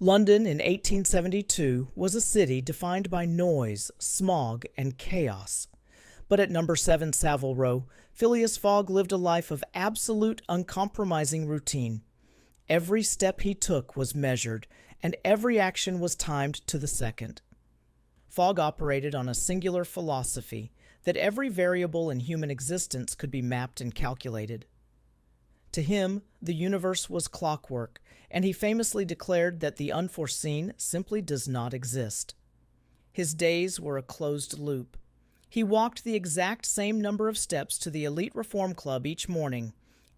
London in 1872 was a city defined by noise, smog, and chaos. But at number 7 Savile Row, Phileas Fogg lived a life of absolute uncompromising routine. Every step he took was measured, and every action was timed to the second. Fogg operated on a singular philosophy that every variable in human existence could be mapped and calculated. To him, the universe was clockwork, and he famously declared that the unforeseen simply does not exist. His days were a closed loop. He walked the exact same number of steps to the elite reform club each morning,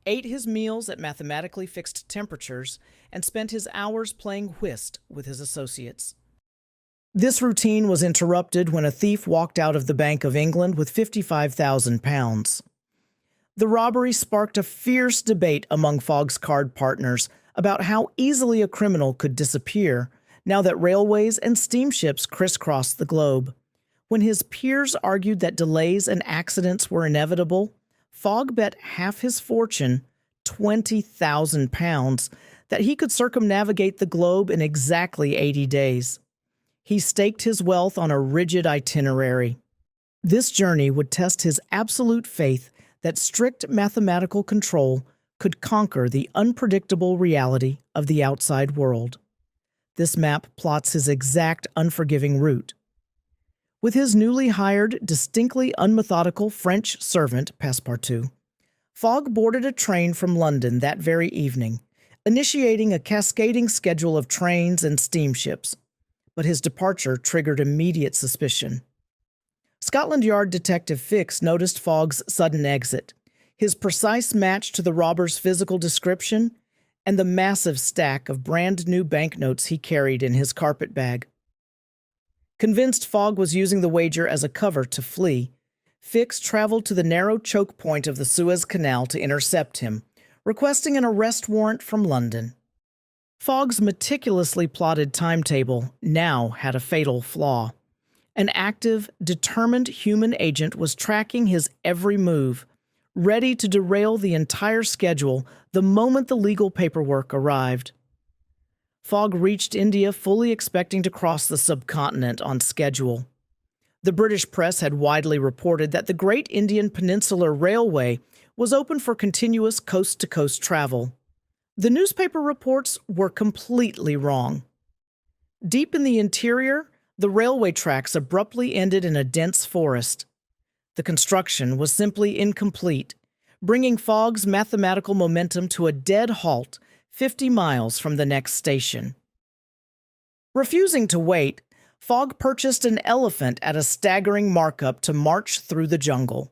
ate his meals at mathematically fixed temperatures, and spent his hours playing whist with his associates. This routine was interrupted when a thief walked out of the Bank of England with £55,000. The robbery sparked a fierce debate among Fogg's card partners about how easily a criminal could disappear now that railways and steamships crisscrossed the globe. When his peers argued that delays and accidents were inevitable, Fogg bet half his fortune, £20,000, that he could circumnavigate the globe in exactly 80 days. He staked his wealth on a rigid itinerary. This journey would test his absolute faith that strict mathematical control could conquer the unpredictable reality of the outside world. This map plots his exact unforgiving route. With his newly hired, distinctly unmethodical French servant, Passepartout, Fogg boarded a train from London that very evening, initiating a cascading schedule of trains and steamships. But his departure triggered immediate suspicion. Scotland Yard Detective Fix noticed Fogg's sudden exit, his precise match to the robber's physical description, and the massive stack of brand-new banknotes he carried in his carpet bag. Convinced Fogg was using the wager as a cover to flee, Fix traveled to the narrow choke point of the Suez Canal to intercept him, requesting an arrest warrant from London. Fogg's meticulously plotted timetable now had a fatal flaw. An active, determined human agent was tracking his every move, ready to derail the entire schedule the moment the legal paperwork arrived. Fogg reached India fully expecting to cross the subcontinent on schedule. The British press had widely reported that the Great Indian Peninsular Railway was open for continuous coast-to-coast travel. The newspaper reports were completely wrong. Deep in the interior, the railway tracks abruptly ended in a dense forest. The construction was simply incomplete, bringing Fogg's mathematical momentum to a dead halt 50 miles from the next station. Refusing to wait, Fogg purchased an elephant at a staggering markup to march through the jungle.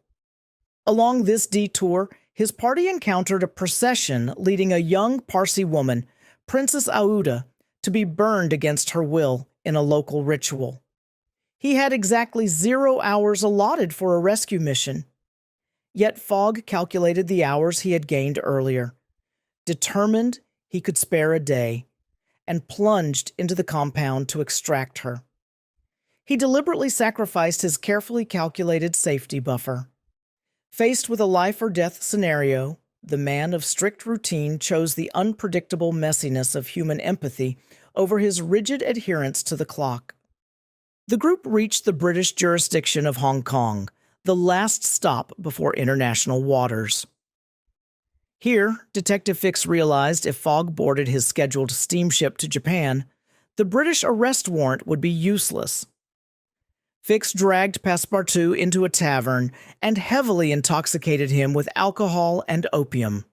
Along this detour, his party encountered a procession leading a young Parsi woman, Princess Aouda, to be burned against her will in a local ritual. He had exactly 0 hours allotted for a rescue mission. Yet Fogg calculated the hours he had gained earlier. Determined he could spare a day, and plunged into the compound to extract her. He deliberately sacrificed his carefully calculated safety buffer. Faced with a life-or-death scenario, the man of strict routine chose the unpredictable messiness of human empathy over his rigid adherence to the clock. The group reached the British jurisdiction of Hong Kong, the last stop before international waters. Here, Detective Fix realized if Fogg boarded his scheduled steamship to Japan, the British arrest warrant would be useless. Fix dragged Passepartout into a tavern and heavily intoxicated him with alcohol and opium.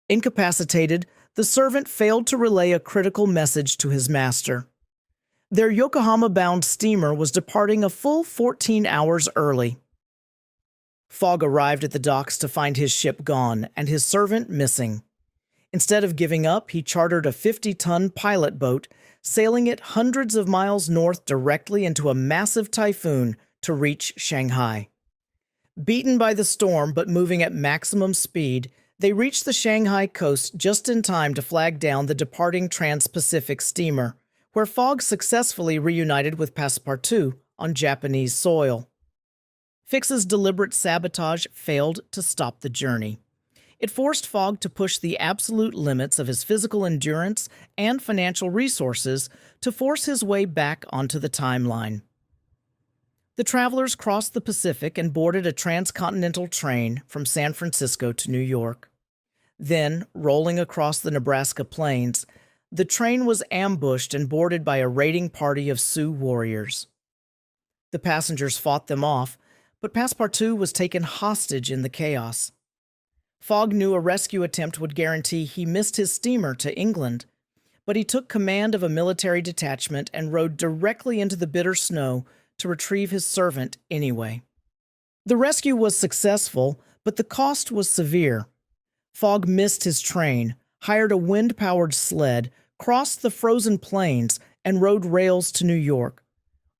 Incapacitated, the servant failed to relay a critical message to his master. Their Yokohama-bound steamer was departing a full 14 hours early. Fogg arrived at the docks to find his ship gone and his servant missing. Instead of giving up, he chartered a 50-ton pilot boat, sailing it hundreds of miles north directly into a massive typhoon to reach Shanghai. Beaten by the storm but moving at maximum speed, they reached the Shanghai coast just in time to flag down the departing Trans-Pacific steamer, where Fogg successfully reunited with Passepartout on Japanese soil. Fix's deliberate sabotage failed to stop the journey. It forced Fogg to push the absolute limits of his physical endurance and financial resources to force his way back onto the timeline. The travelers crossed the Pacific and boarded a transcontinental train from San Francisco to New York. Then, rolling across the Nebraska plains, the train was ambushed and boarded by a raiding party of Sioux warriors. The passengers fought them off, but Passepartout was taken hostage in the chaos. Fogg knew a rescue attempt would guarantee he missed his steamer to England, but he took command of a military detachment and rode directly into the bitter snow to retrieve his servant anyway. The rescue was successful, but the cost was severe. Fogg missed his train, hired a wind-powered sled, crossed the frozen plains, and rode rails to New York,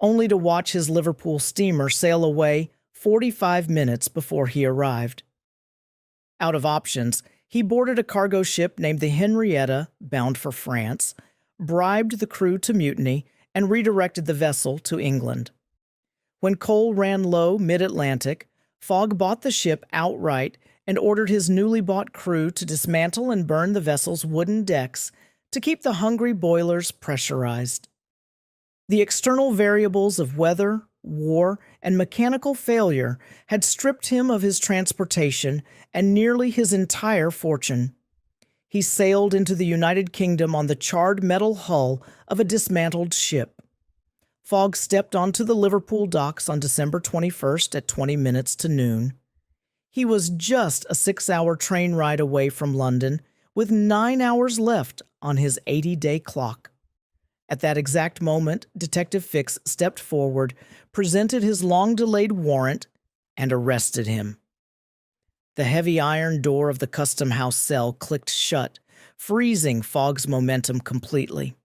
only to watch his Liverpool steamer sail away 45 minutes before he arrived. Out of options, he boarded a cargo ship named the Henrietta, bound for France, bribed the crew to mutiny, and redirected the vessel to England. When coal ran low mid-Atlantic, Fogg bought the ship outright and ordered his newly bought crew to dismantle and burn the vessel's wooden decks to keep the hungry boilers pressurized. The external variables of weather, war, and mechanical failure had stripped him of his transportation and nearly his entire fortune. He sailed into the United Kingdom on the charred metal hull of a dismantled ship. Fogg stepped onto the Liverpool docks on December 21st at 20 minutes to noon. He was just a 6-hour train ride away from London, with 9 hours left on his 80-day clock. At that exact moment, Detective Fix stepped forward, presented his long-delayed warrant, and arrested him. The heavy iron door of the custom house cell clicked shut, freezing Fogg's momentum completely.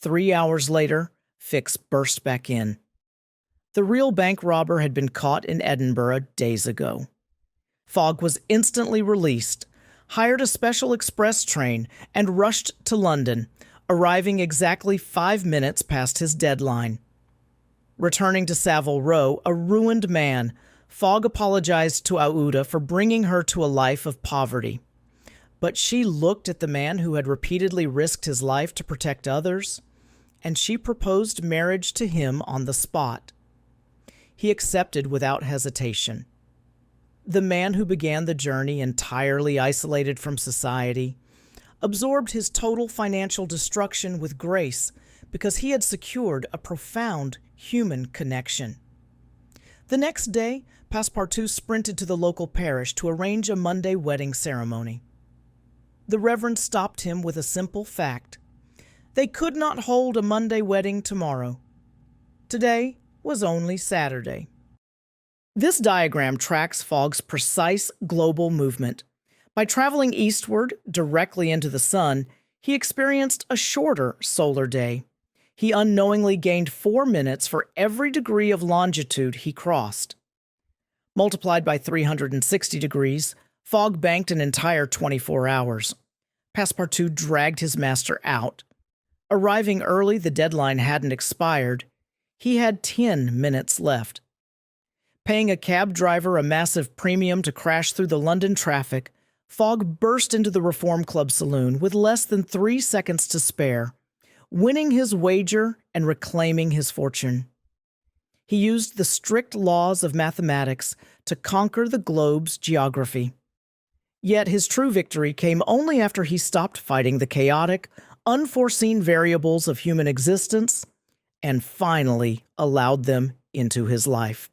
3 hours later, Fix burst back in. The real bank robber had been caught in Edinburgh days ago. Fogg was instantly released, hired a special express train, and rushed to London, arriving exactly 5 minutes past his deadline. Returning to Savile Row, a ruined man, Fogg apologized to Aouda for bringing her to a life of poverty. But she looked at the man who had repeatedly risked his life to protect others, and she proposed marriage to him on the spot. He accepted without hesitation. The man who began the journey entirely isolated from society absorbed his total financial destruction with grace because he had secured a profound human connection. The next day, Passepartout sprinted to the local parish to arrange a Monday wedding ceremony. The Reverend stopped him with a simple fact. They could not hold a Monday wedding tomorrow. Today was only Saturday. This diagram tracks Fogg's precise global movement. By traveling eastward, directly into the sun, he experienced a shorter solar day. He unknowingly gained 4 minutes for every degree of longitude he crossed. Multiplied by 360 degrees, Fogg banked an entire 24 hours. Passepartout dragged his master out. Arriving early, the deadline hadn't expired. He had 10 minutes left. Paying a cab driver a massive premium to crash through the London traffic, Fogg burst into the Reform Club saloon with less than 3 seconds to spare, winning his wager and reclaiming his fortune. He used the strict laws of mathematics to conquer the globe's geography. Yet his true victory came only after he stopped fighting the chaotic, unforeseen variables of human existence and finally allowed them into his life.